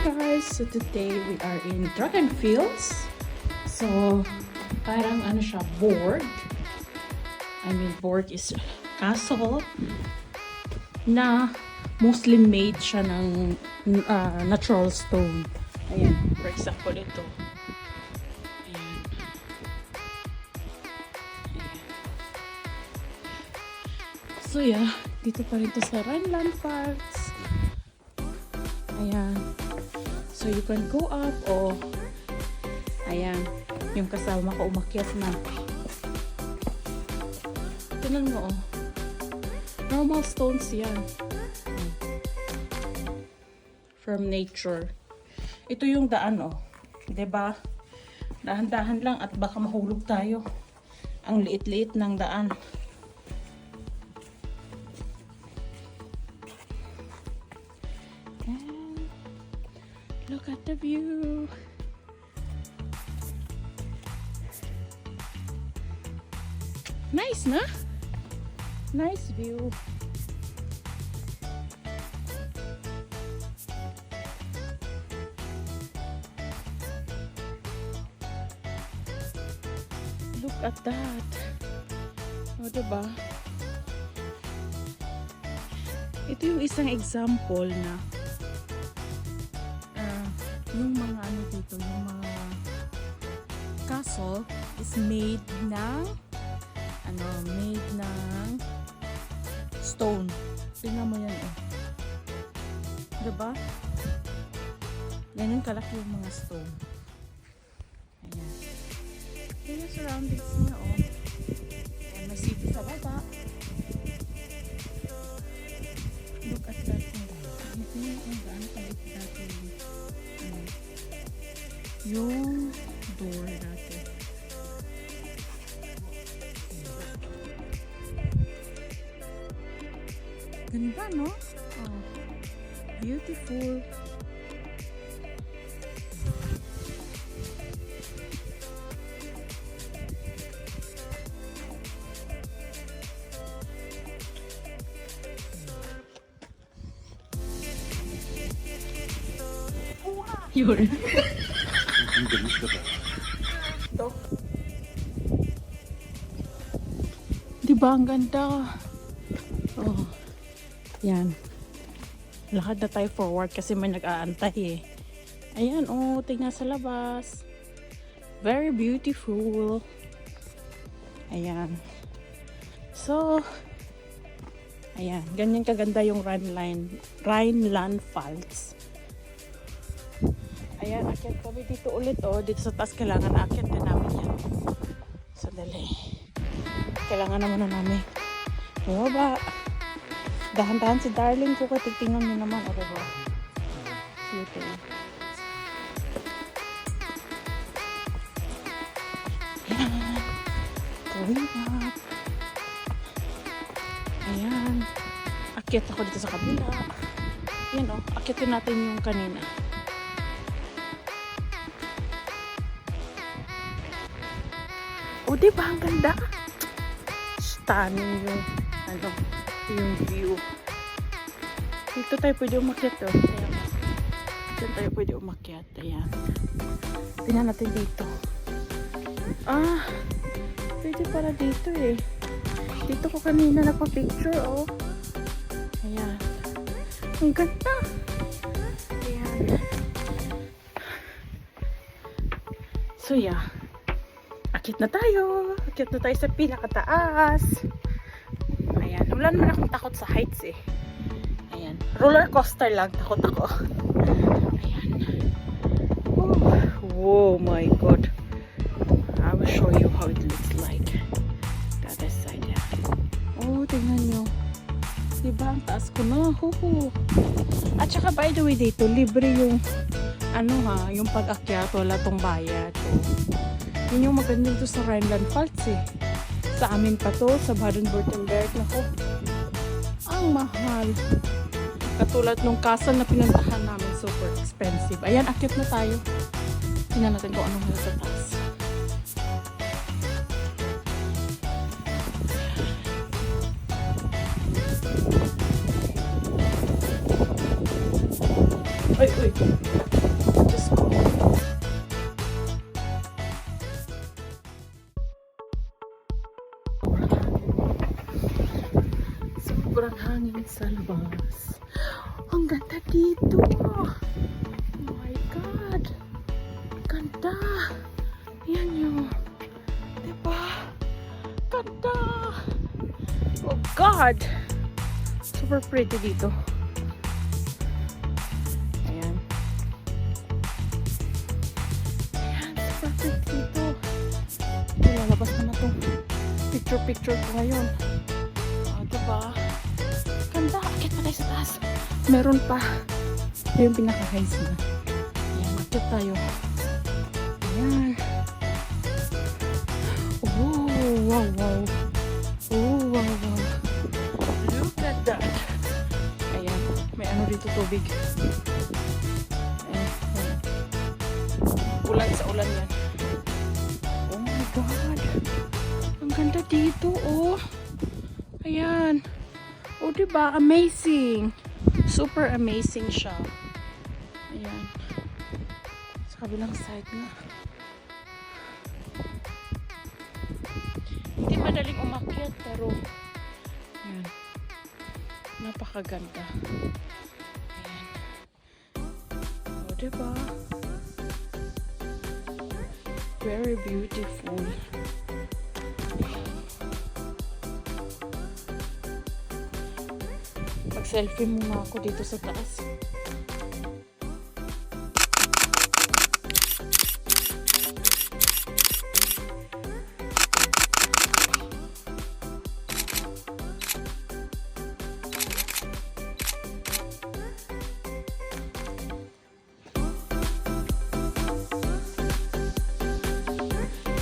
guys, so today we are in Dragon Fields. So parang ano siya, board. I mean board is castle na mostly made siya ng natural stone. Ayan, for example ito. Ayan. Ayan. So yeah, dito pa rin to sa Rhineland Parks. Ayan. So you can go up o ayan, yung kasama ko umakyat na. Tingnan mo oh. Normal stones yan. From nature. Ito yung daan oh. 'Di ba? Dahan-dahan lang at baka mahulog tayo. Ang liit-liit ng daan. Look at the view. Nice, na? Nice view. Look at that. O, diba? Ito yung isang example na yung mga ano dito, yung mga castle is made ng stone. Tingnan mo yan eh. Diba? Yan yung kalaki yung mga stone. Ayan. Yan yung surroundings niya oh. Ayan, may city sa baba. Look at that. Ito yung gaano kalit natin. Yung door natin. Ganda, no? Oh, beautiful. Yun. Ito. Diba ang ganda? Oh. Yan. Lakad na tayo forward kasi may nag-aantay eh. Ayan oh, tingnan sa labas. Very beautiful. Ayan. So, ayan. Ganyan kaganda yung Rhineland Falls. Ayan, akyat kami dito ulit oh. Dito sa taas kailangan akyat din namin yan. Sandali. Kailangan naman na namin bumaba. Dahan-dahan si darling ko. Titingnan nyo naman. O diba? Cute eh. Ayan. Going up. Ayan. Akyat ako dito sa kabila. Ayan o. Akyatin natin yung kanina. O diba ang ganda? Stunning yung view. Dito tayo pwede umakyat oh. Ayan. Dito tayo pwede umakyat. Ayan. Tingnan natin dito. Ah, pwede para dito eh. Dito ko kanina nagpa-picture oh. Ayan. Ang ganda. Ayan. So yeah. Akit na tayo. Akit na tayo sa pinakataas. Ayan. Wala naman akong takot sa heights eh. Ayan. Roller coaster lang. Takot ako. Ayan. Oh my god. I will show you how it looks like. The other side. Yeah. Oh, tingnan nyo. Diba ang taas ko na? At saka by the way dito, libre yung yung pag-akyat. Wala tong bayad. Yun yung maganda dito sa Rhineland Falls eh. Sa amin pa to, sa Baden-Württemberg. Nako, ang mahal. Katulad nung castle na pinuntahan namin, super expensive. Ayan, akyat na tayo. Tingnan natin kung anong nasa taas. Ay, uy. sobrang hangin sa labas. Ang ganda dito. Oh my God. Ganda. Yan yun. Diba? Ganda. Oh God. Super pretty dito. Ayan. Ayan. Super pretty dito. Lalabas ko na to. Picture ko ngayon. Diba? Ganda. Akit pa tayo sa taas. Meron pa. Ito yung pinaka-highs na. Ayan. Akit tayo. Ayan. Oh, wow, wow. Oh, wow, wow. Look at that. Ayan. May ano dito tubig. Ayan. Ayan. Ulan sa ulan yan. Oh my God. Ang ganda dito, oh. Ayan. Oh, diba? Amazing. Super amazing siya. Ayan. Sa kabilang side na. Hindi madaling umakyat, pero ayan. Napakaganda. Ayan. Oh, diba? Very beautiful. Mag-selfie muna ako dito sa taas.